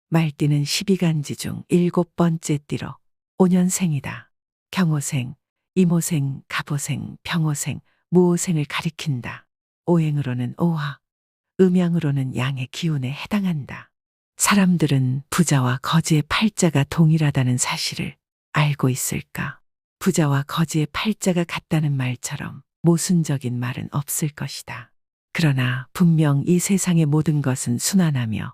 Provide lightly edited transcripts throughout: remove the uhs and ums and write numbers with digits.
말띠는 12간지 중 7번째 띠로 5년생이다. 경호생, 이모생, 갑오생, 병오생, 무오생을 가리킨다. 오행으로는 오화, 음양으로는 양의 기운에 해당한다. 사람들은 부자와 거지의 팔자가 동일하다는 사실을 알고 있을까? 부자와 거지의 팔자가 같다는 말처럼 모순적인 말은 없을 것이다. 그러나 분명 이 세상의 모든 것은 순환하며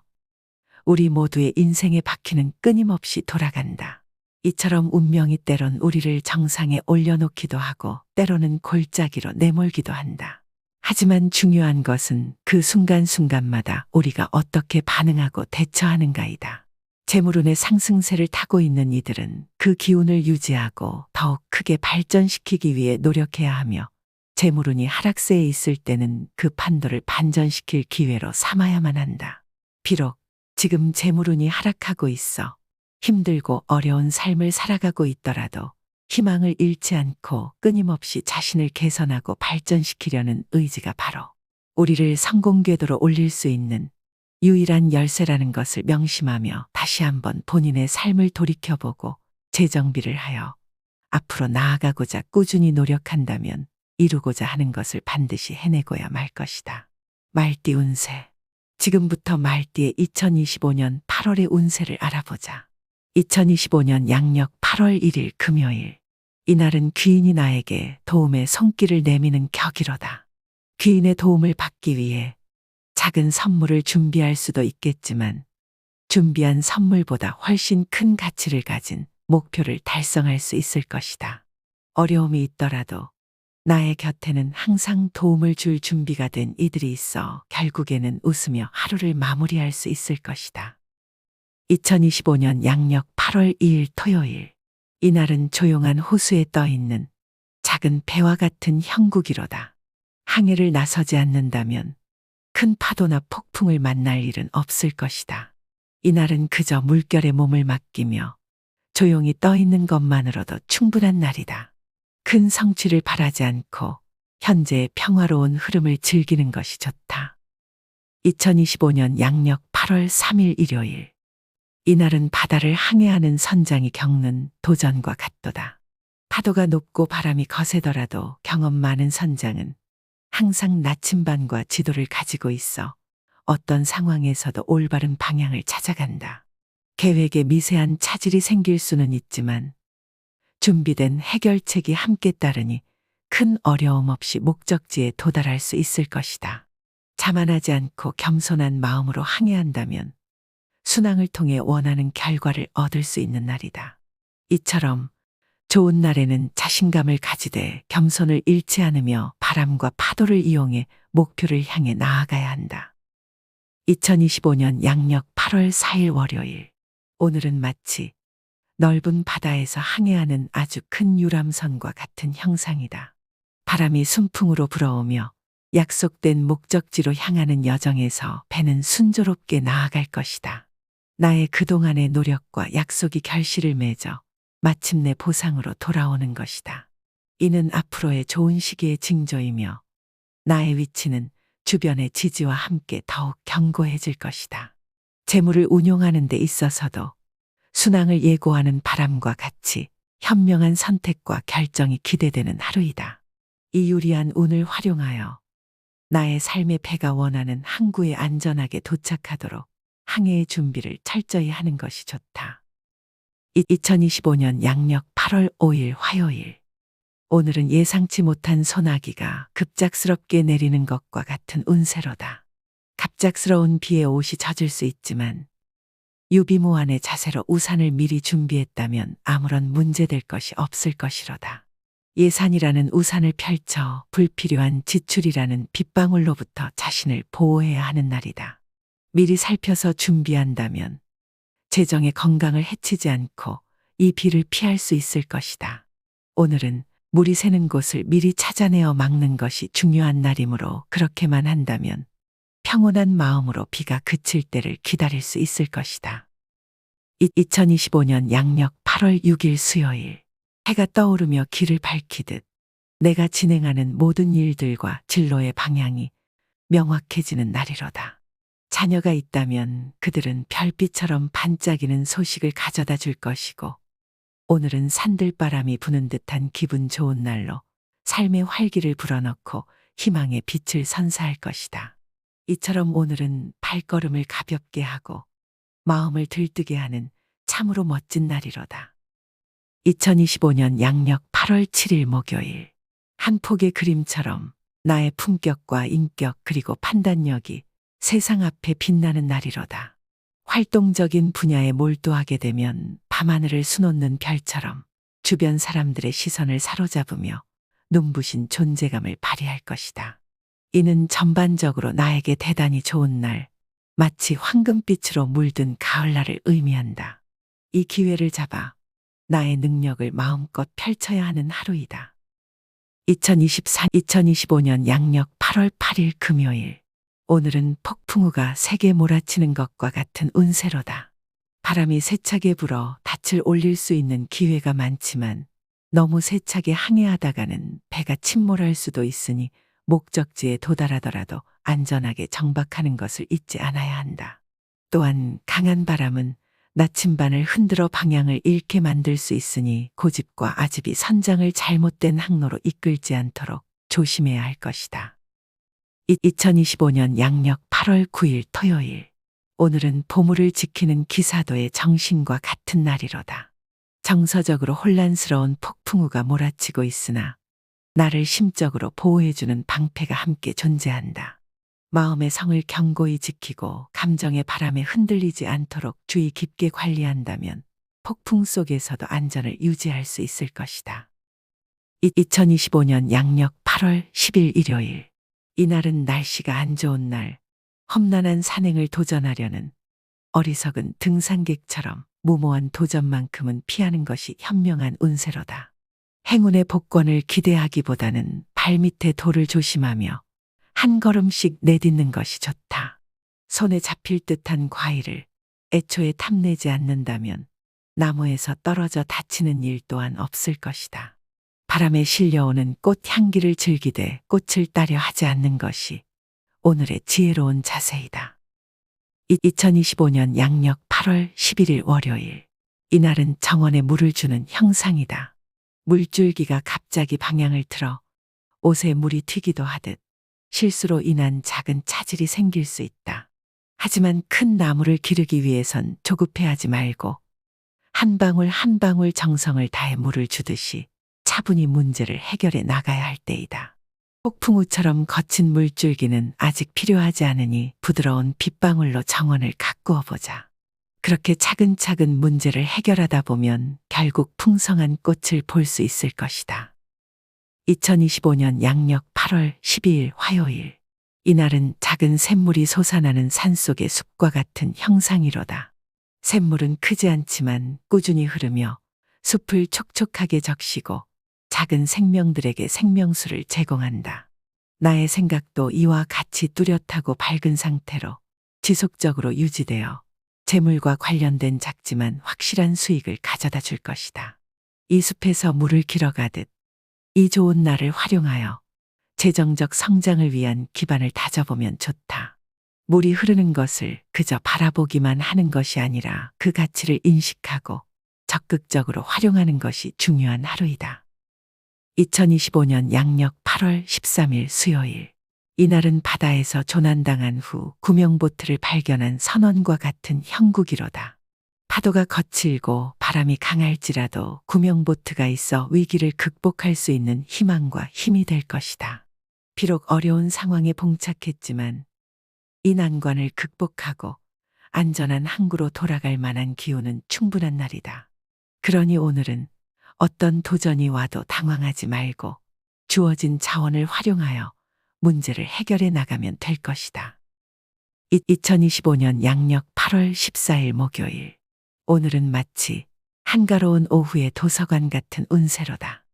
우리 모두의 인생의 바퀴는 끊임없이 돌아간다. 이처럼 운명이 때론 우리를 정상에 올려놓기도 하고 때로는 골짜기로 내몰기도 한다. 하지만 중요한 것은 그 순간순간마다 우리가 어떻게 반응하고 대처하는가이다. 재물운의 상승세를 타고 있는 이들은 그 기운을 유지하고 더욱 크게 발전시키기 위해 노력해야 하며 재물운이 하락세에 있을 때는 그 판도를 반전시킬 기회로 삼아야만 한다. 비록 지금 재물운이 하락하고 있어 힘들고 어려운 삶을 살아가고 있더라도 희망을 잃지 않고 끊임없이 자신을 개선하고 발전시키려는 의지가 바로 우리를 성공 궤도로 올릴 수 있는 유일한 열쇠라는 것을 명심하며 다시 한번 본인의 삶을 돌이켜보고 재정비를 하여 앞으로 나아가고자 꾸준히 노력한다면 이루고자 하는 것을 반드시 해내고야 말 것이다. 말띠 운세. 지금부터 말띠의 2025년 8월의 운세를 알아보자. 2025년 양력 8월 1일 금요일. 이날은 귀인이 나에게 도움의 손길을 내미는 격이로다. 귀인의 도움을 받기 위해 작은 선물을 준비할 수도 있겠지만 준비한 선물보다 훨씬 큰 가치를 가진 목표를 달성할 수 있을 것이다. 어려움이 있더라도 나의 곁에는 항상 도움을 줄 준비가 된 이들이 있어 결국에는 웃으며 하루를 마무리할 수 있을 것이다. 2025년 양력 8월 2일 토요일. 이날은 조용한 호수에 떠있는 작은 배와 같은 형국이로다. 항해를 나서지 않는다면 큰 파도나 폭풍을 만날 일은 없을 것이다. 이날은 그저 물결에 몸을 맡기며 조용히 떠있는 것만으로도 충분한 날이다. 큰 성취를 바라지 않고 현재의 평화로운 흐름을 즐기는 것이 좋다. 2025년 양력 8월 3일 일요일. 이날은 바다를 항해하는 선장이 겪는 도전과 같도다. 파도가 높고 바람이 거세더라도 경험 많은 선장은 항상 나침반과 지도를 가지고 있어 어떤 상황에서도 올바른 방향을 찾아간다. 계획에 미세한 차질이 생길 수는 있지만 준비된 해결책이 함께 따르니 큰 어려움 없이 목적지에 도달할 수 있을 것이다. 자만하지 않고 겸손한 마음으로 항해한다면 순항을 통해 원하는 결과를 얻을 수 있는 날이다. 이처럼 좋은 날에는 자신감을 가지되 겸손을 잃지 않으며 바람과 파도를 이용해 목표를 향해 나아가야 한다. 2025년 양력 8월 4일 월요일. 오늘은 마치 넓은 바다에서 항해하는 아주 큰 유람선과 같은 형상이다. 바람이 순풍으로 불어오며 약속된 목적지로 향하는 여정에서 배는 순조롭게 나아갈 것이다. 나의 그동안의 노력과 약속이 결실을 맺어 마침내 보상으로 돌아오는 것이다. 이는 앞으로의 좋은 시기의 징조이며 나의 위치는 주변의 지지와 함께 더욱 견고해질 것이다. 재물을 운용하는 데 있어서도 순항을 예고하는 바람과 같이 현명한 선택과 결정이 기대되는 하루이다. 이 유리한 운을 활용하여 나의 삶의 배가 원하는 항구에 안전하게 도착하도록 항해의 준비를 철저히 하는 것이 좋다. 2025년 양력 8월 5일 화요일. 오늘은 예상치 못한 소나기가 급작스럽게 내리는 것과 같은 운세로다. 갑작스러운 비에 옷이 젖을 수 있지만 유비무환의 자세로 우산을 미리 준비했다면 아무런 문제될 것이 없을 것이로다. 예산이라는 우산을 펼쳐 불필요한 지출이라는 빗방울로부터 자신을 보호해야 하는 날이다. 미리 살펴서 준비한다면 재정의 건강을 해치지 않고 이 비를 피할 수 있을 것이다. 오늘은 물이 새는 곳을 미리 찾아내어 막는 것이 중요한 날이므로 그렇게만 한다면 평온한 마음으로 비가 그칠 때를 기다릴 수 있을 것이다. 2025년 양력 8월 6일 수요일. 해가 떠오르며 길을 밝히듯 내가 진행하는 모든 일들과 진로의 방향이 명확해지는 날이로다. 자녀가 있다면 그들은 별빛처럼 반짝이는 소식을 가져다 줄 것이고, 오늘은 산들바람이 부는 듯한 기분 좋은 날로 삶의 활기를 불어넣고 희망의 빛을 선사할 것이다. 이처럼 오늘은 발걸음을 가볍게 하고 마음을 들뜨게 하는 참으로 멋진 날이로다. 2025년 양력 8월 7일 목요일. 한 폭의 그림처럼 나의 품격과 인격 그리고 판단력이 세상 앞에 빛나는 날이로다. 활동적인 분야에 몰두하게 되면 밤하늘을 수놓는 별처럼 주변 사람들의 시선을 사로잡으며 눈부신 존재감을 발휘할 것이다. 이는 전반적으로 나에게 대단히 좋은 날, 마치 황금빛으로 물든 가을날을 의미한다. 이 기회를 잡아 나의 능력을 마음껏 펼쳐야 하는 하루이다. 2025년 양력 8월 8일 금요일. 오늘은 폭풍우가 세게 몰아치는 것과 같은 운세로다. 바람이 세차게 불어 닻을 올릴 수 있는 기회가 많지만 너무 세차게 항해하다가는 배가 침몰할 수도 있으니 목적지에 도달하더라도 안전하게 정박하는 것을 잊지 않아야 한다. 또한 강한 바람은 나침반을 흔들어 방향을 잃게 만들 수 있으니 고집과 아집이 선장을 잘못된 항로로 이끌지 않도록 조심해야 할 것이다. 2025년 양력 8월 9일 토요일. 오늘은 보물을 지키는 기사도의 정신과 같은 날이로다. 정서적으로 혼란스러운 폭풍우가 몰아치고 있으나 나를 심적으로 보호해주는 방패가 함께 존재한다. 마음의 성을 견고히 지키고 감정의 바람에 흔들리지 않도록 주의 깊게 관리한다면 폭풍 속에서도 안전을 유지할 수 있을 것이다. 2025년 양력 8월 10일 일요일. 이날은 날씨가 안 좋은 날, 험난한 산행을 도전하려는 어리석은 등산객처럼 무모한 도전만큼은 피하는 것이 현명한 운세로다. 행운의 복권을 기대하기보다는 발밑에 돌을 조심하며 한 걸음씩 내딛는 것이 좋다. 손에 잡힐 듯한 과일을 애초에 탐내지 않는다면 나무에서 떨어져 다치는 일 또한 없을 것이다. 바람에 실려오는 꽃 향기를 즐기되 꽃을 따려 하지 않는 것이 오늘의 지혜로운 자세이다. 2025년 양력 8월 11일 월요일. 이날은 정원에 물을 주는 형상이다. 물줄기가 갑자기 방향을 틀어 옷에 물이 튀기도 하듯 실수로 인한 작은 차질이 생길 수 있다. 하지만 큰 나무를 기르기 위해선 조급해하지 말고 한 방울 한 방울 정성을 다해 물을 주듯이 차분히 문제를 해결해 나가야 할 때이다. 폭풍우처럼 거친 물줄기는 아직 필요하지 않으니 부드러운 빗방울로 정원을 가꾸어 보자. 그렇게 차근차근 문제를 해결하다 보면 결국 풍성한 꽃을 볼 수 있을 것이다. 2025년 양력 8월 12일 화요일. 이날은 작은 샘물이 솟아나는 산속의 숲과 같은 형상이로다. 샘물은 크지 않지만 꾸준히 흐르며 숲을 촉촉하게 적시고 작은 생명들에게 생명수를 제공한다. 나의 생각도 이와 같이 뚜렷하고 밝은 상태로 지속적으로 유지되어 재물과 관련된 작지만 확실한 수익을 가져다 줄 것이다. 이 숲에서 물을 길어가듯 이 좋은 날을 활용하여 재정적 성장을 위한 기반을 다져보면 좋다. 물이 흐르는 것을 그저 바라보기만 하는 것이 아니라 그 가치를 인식하고 적극적으로 활용하는 것이 중요한 하루이다. 2025년 양력 8월 13일 수요일. 이날은 바다에서 조난당한 후 구명보트를 발견한 선원과 같은 형국이로다. 파도가 거칠고 바람이 강할지라도 구명보트가 있어 위기를 극복할 수 있는 희망과 힘이 될 것이다. 비록 어려운 상황에 봉착했지만 이 난관을 극복하고 안전한 항구로 돌아갈 만한 기운은 충분한 날이다. 그러니 오늘은 어떤 도전이 와도 당황하지 말고 주어진 자원을 활용하여 문제를 해결해 나가면 될 것이다. 2025년 양력 8월 14일 목요일. 오늘은 마치 한가로운 오후의 도서관 같은 운세로다.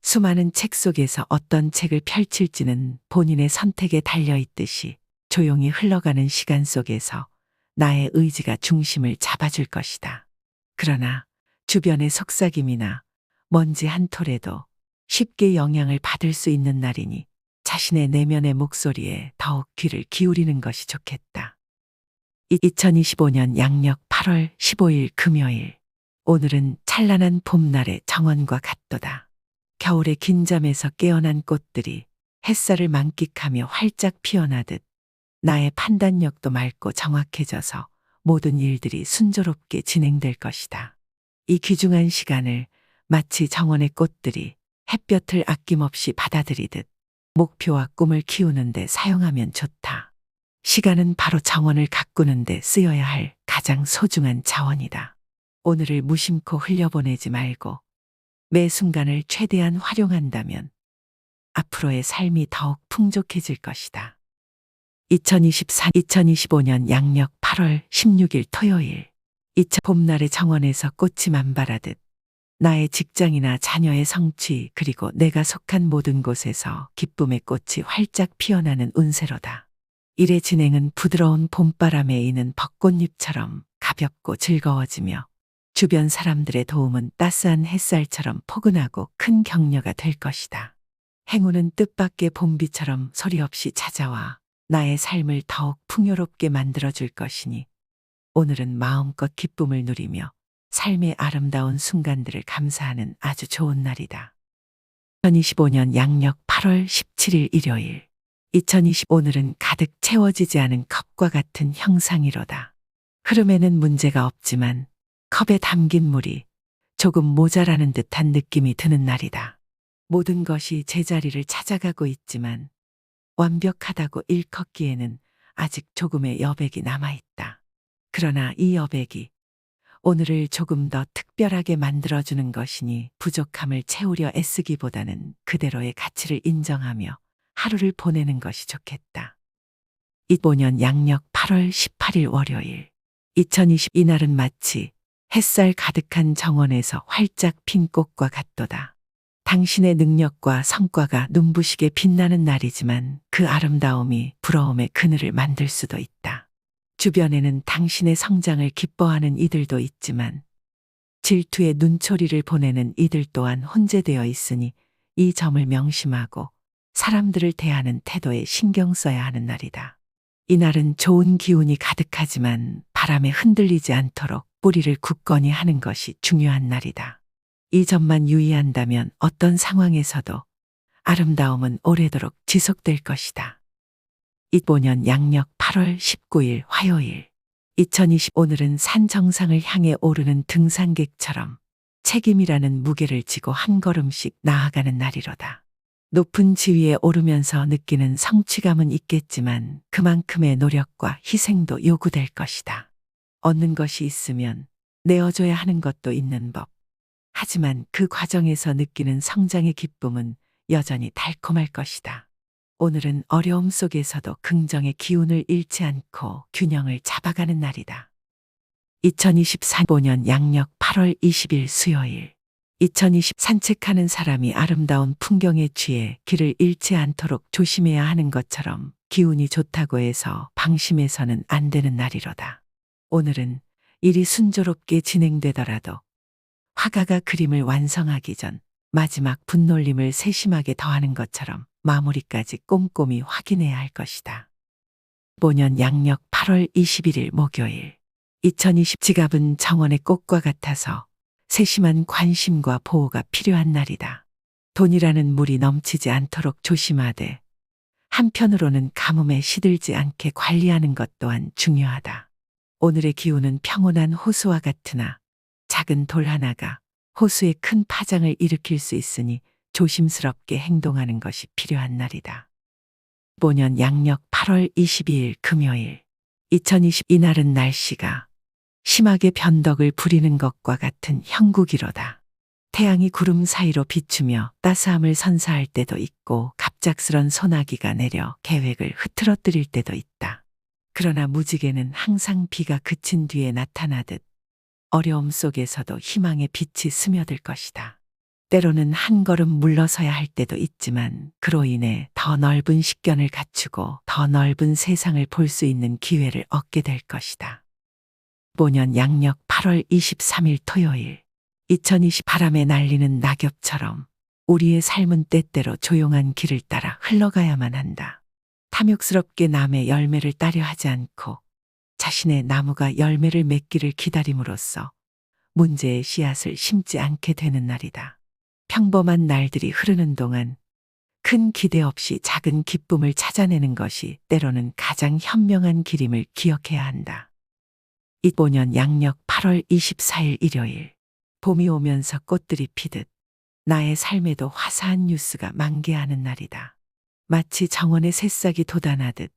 수많은 책 속에서 어떤 책을 펼칠지는 본인의 선택에 달려 있듯이 조용히 흘러가는 시간 속에서 나의 의지가 중심을 잡아줄 것이다. 그러나 주변의 속삭임이나 먼지 한 톨에도 쉽게 영향을 받을 수 있는 날이니 자신의 내면의 목소리에 더욱 귀를 기울이는 것이 좋겠다. 2025년 양력 8월 15일 금요일. 오늘은 찬란한 봄날의 정원과 같도다. 겨울의 긴잠에서 깨어난 꽃들이 햇살을 만끽하며 활짝 피어나듯 나의 판단력도 맑고 정확해져서 모든 일들이 순조롭게 진행될 것이다. 이 귀중한 시간을 마치 정원의 꽃들이 햇볕을 아낌없이 받아들이듯 목표와 꿈을 키우는데 사용하면 좋다. 시간은 바로 정원을 가꾸는데 쓰여야 할 가장 소중한 자원이다. 오늘을 무심코 흘려보내지 말고 매 순간을 최대한 활용한다면 앞으로의 삶이 더욱 풍족해질 것이다. 2025년 양력 8월 16일 토요일. 봄날의 정원에서 꽃이 만발하듯 나의 직장이나 자녀의 성취 그리고 내가 속한 모든 곳에서 기쁨의 꽃이 활짝 피어나는 운세로다. 일의 진행은 부드러운 봄바람에 이는 벚꽃잎처럼 가볍고 즐거워지며 주변 사람들의 도움은 따스한 햇살처럼 포근하고 큰 격려가 될 것이다. 행운은 뜻밖의 봄비처럼 소리 없이 찾아와 나의 삶을 더욱 풍요롭게 만들어줄 것이니 오늘은 마음껏 기쁨을 누리며 삶의 아름다운 순간들을 감사하는 아주 좋은 날이다. 2025년 양력 8월 17일 일요일. 오늘은 가득 채워지지 않은 컵과 같은 형상이로다. 흐름에는 문제가 없지만 컵에 담긴 물이 조금 모자라는 듯한 느낌이 드는 날이다. 모든 것이 제자리를 찾아가고 있지만 완벽하다고 일컫기에는 아직 조금의 여백이 남아있다. 그러나 이 여백이 오늘을 조금 더 특별하게 만들어주는 것이니 부족함을 채우려 애쓰기보다는 그대로의 가치를 인정하며 하루를 보내는 것이 좋겠다. 2025년 양력 8월 18일 월요일. 이날은 마치 햇살 가득한 정원에서 활짝 핀 꽃과 같도다. 당신의 능력과 성과가 눈부시게 빛나는 날이지만 그 아름다움이 부러움의 그늘을 만들 수도 있다. 주변에는 당신의 성장을 기뻐하는 이들도 있지만 질투의 눈초리를 보내는 이들 또한 혼재되어 있으니 이 점을 명심하고 사람들을 대하는 태도에 신경 써야 하는 날이다. 이날은 좋은 기운이 가득하지만 바람에 흔들리지 않도록 뿌리를 굳건히 하는 것이 중요한 날이다. 이 점만 유의한다면 어떤 상황에서도 아름다움은 오래도록 지속될 것이다. 2025년 양력 8월 19일 화요일. 오늘은 산 정상을 향해 오르는 등산객처럼 책임이라는 무게를 지고 한 걸음씩 나아가는 날이로다. 높은 지위에 오르면서 느끼는 성취감은 있겠지만 그만큼의 노력과 희생도 요구될 것이다. 얻는 것이 있으면 내어줘야 하는 것도 있는 법. 하지만 그 과정에서 느끼는 성장의 기쁨은 여전히 달콤할 것이다. 오늘은 어려움 속에서도 긍정의 기운을 잃지 않고 균형을 잡아가는 날이다. 2025년 양력 8월 20일 수요일. 산책하는 사람이 아름다운 풍경에 취해 길을 잃지 않도록 조심해야 하는 것처럼 기운이 좋다고 해서 방심해서는 안 되는 날이로다. 오늘은 일이 순조롭게 진행되더라도 화가가 그림을 완성하기 전 마지막 분놀림을 세심하게 더하는 것처럼 마무리까지 꼼꼼히 확인해야 할 것이다. 5년 양력 8월 21일 목요일. 지갑은 정원의 꽃과 같아서 세심한 관심과 보호가 필요한 날이다. 돈이라는 물이 넘치지 않도록 조심하되 한편으로는 가뭄에 시들지 않게 관리하는 것 또한 중요하다. 오늘의 기운은 평온한 호수와 같으나 작은 돌 하나가 호수에 큰 파장을 일으킬 수 있으니 조심스럽게 행동하는 것이 필요한 날이다. 5년 양력 8월 22일 금요일. 이날은 날씨가 심하게 변덕을 부리는 것과 같은 형국이로다. 태양이 구름 사이로 비추며 따스함을 선사할 때도 있고 갑작스런 소나기가 내려 계획을 흐트러뜨릴 때도 있다. 그러나 무지개는 항상 비가 그친 뒤에 나타나듯 어려움 속에서도 희망의 빛이 스며들 것이다. 때로는 한 걸음 물러서야 할 때도 있지만 그로 인해 더 넓은 식견을 갖추고 더 넓은 세상을 볼 수 있는 기회를 얻게 될 것이다. 5년 양력 8월 23일 토요일. 바람에 날리는 낙엽처럼 우리의 삶은 때때로 조용한 길을 따라 흘러가야만 한다. 탐욕스럽게 남의 열매를 따려 하지 않고 자신의 나무가 열매를 맺기를 기다림으로써 문제의 씨앗을 심지 않게 되는 날이다. 평범한 날들이 흐르는 동안 큰 기대 없이 작은 기쁨을 찾아내는 것이 때로는 가장 현명한 길임을 기억해야 한다. 2025년 양력 8월 24일 일요일. 봄이 오면서 꽃들이 피듯 나의 삶에도 화사한 뉴스가 만개하는 날이다. 마치 정원의 새싹이 돋아나듯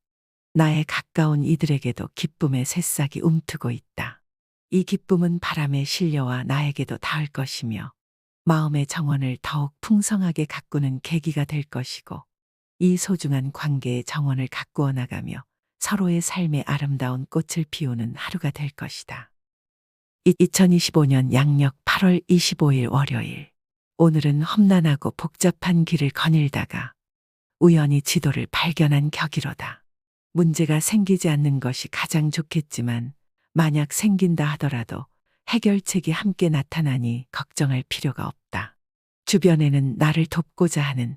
나의 가까운 이들에게도 기쁨의 새싹이 움트고 있다. 이 기쁨은 바람에 실려와 나에게도 닿을 것이며 마음의 정원을 더욱 풍성하게 가꾸는 계기가 될 것이고 이 소중한 관계의 정원을 가꾸어 나가며 서로의 삶의 아름다운 꽃을 피우는 하루가 될 것이다. 2025년 양력 8월 25일 월요일. 오늘은 험난하고 복잡한 길을 거닐다가 우연히 지도를 발견한 격이로다. 문제가 생기지 않는 것이 가장 좋겠지만 만약 생긴다 하더라도 해결책이 함께 나타나니 걱정할 필요가 없다. 주변에는 나를 돕고자 하는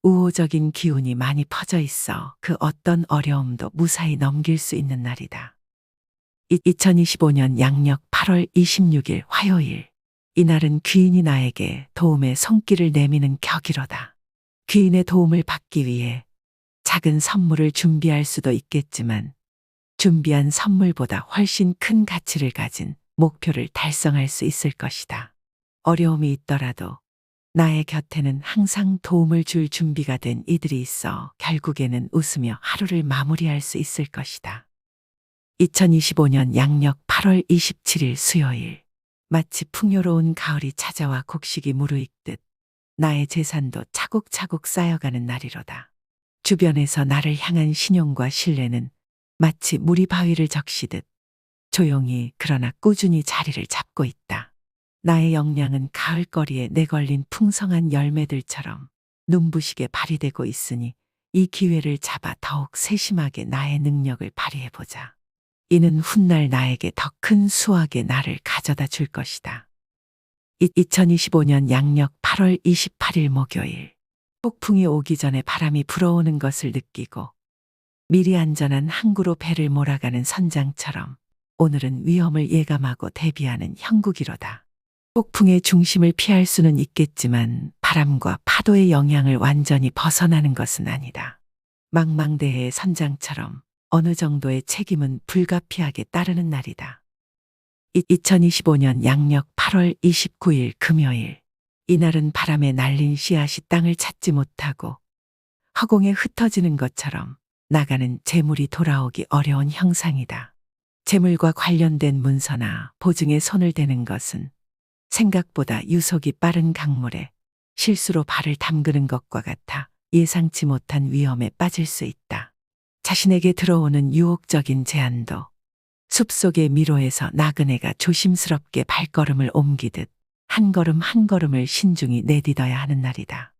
우호적인 기운이 많이 퍼져 있어 그 어떤 어려움도 무사히 넘길 수 있는 날이다. 2025년 양력 8월 26일 화요일. 이날은 귀인이 나에게 도움의 손길을 내미는 격이로다. 귀인의 도움을 받기 위해 작은 선물을 준비할 수도 있겠지만 준비한 선물보다 훨씬 큰 가치를 가진 목표를 달성할 수 있을 것이다. 어려움이 있더라도 나의 곁에는 항상 도움을 줄 준비가 된 이들이 있어 결국에는 웃으며 하루를 마무리할 수 있을 것이다. 2025년 양력 8월 27일 수요일. 마치 풍요로운 가을이 찾아와 곡식이 무르익듯 나의 재산도 차곡차곡 쌓여가는 날이로다. 주변에서 나를 향한 신용과 신뢰는 마치 물이 바위를 적시듯 조용히 그러나 꾸준히 자리를 잡고 있다. 나의 역량은 가을거리에 내걸린 풍성한 열매들처럼 눈부시게 발휘되고 있으니 이 기회를 잡아 더욱 세심하게 나의 능력을 발휘해보자. 이는 훗날 나에게 더 큰 수확의 날을 가져다 줄 것이다. 2025년 양력 8월 28일 목요일. 폭풍이 오기 전에 바람이 불어오는 것을 느끼고 미리 안전한 항구로 배를 몰아가는 선장처럼 오늘은 위험을 예감하고 대비하는 형국이로다. 폭풍의 중심을 피할 수는 있겠지만 바람과 파도의 영향을 완전히 벗어나는 것은 아니다. 망망대해의 선장처럼 어느 정도의 책임은 불가피하게 따르는 날이다. 2025년 양력 8월 29일 금요일. 이날은 바람에 날린 씨앗이 땅을 찾지 못하고 허공에 흩어지는 것처럼 나가는 재물이 돌아오기 어려운 형상이다. 재물과 관련된 문서나 보증에 손을 대는 것은 생각보다 유속이 빠른 강물에 실수로 발을 담그는 것과 같아 예상치 못한 위험에 빠질 수 있다. 자신에게 들어오는 유혹적인 제안도 숲속의 미로에서 나그네가 조심스럽게 발걸음을 옮기듯 한 걸음 한 걸음을 신중히 내딛어야 하는 날이다.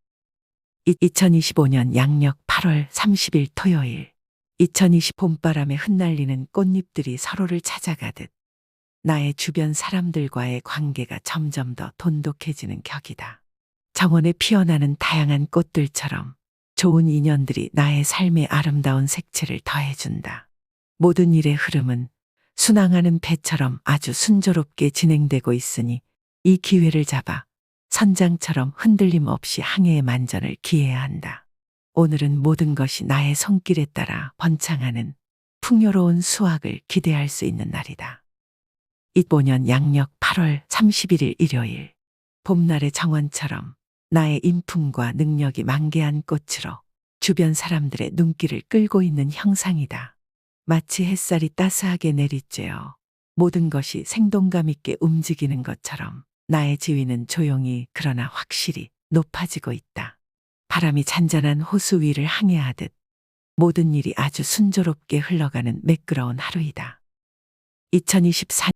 2025년 양력 8월 30일 토요일. 2020 봄바람에 흩날리는 꽃잎들이 서로를 찾아가듯 나의 주변 사람들과의 관계가 점점 더 돈독해지는 격이다. 정원에 피어나는 다양한 꽃들처럼 좋은 인연들이 나의 삶의 아름다운 색채를 더해준다. 모든 일의 흐름은 순항하는 배처럼 아주 순조롭게 진행되고 있으니 이 기회를 잡아 선장처럼 흔들림 없이 항해의 만전을 기해야 한다. 오늘은 모든 것이 나의 손길에 따라 번창하는 풍요로운 수확을 기대할 수 있는 날이다. 2025년 양력 8월 31일 일요일. 봄날의 정원처럼 나의 인품과 능력이 만개한 꽃으로 주변 사람들의 눈길을 끌고 있는 형상이다. 마치 햇살이 따스하게 내리쬐어 모든 것이 생동감 있게 움직이는 것처럼 나의 지위는 조용히 그러나 확실히 높아지고 있다. 바람이 잔잔한 호수 위를 항해하듯 모든 일이 아주 순조롭게 흘러가는 매끄러운 하루이다. 2024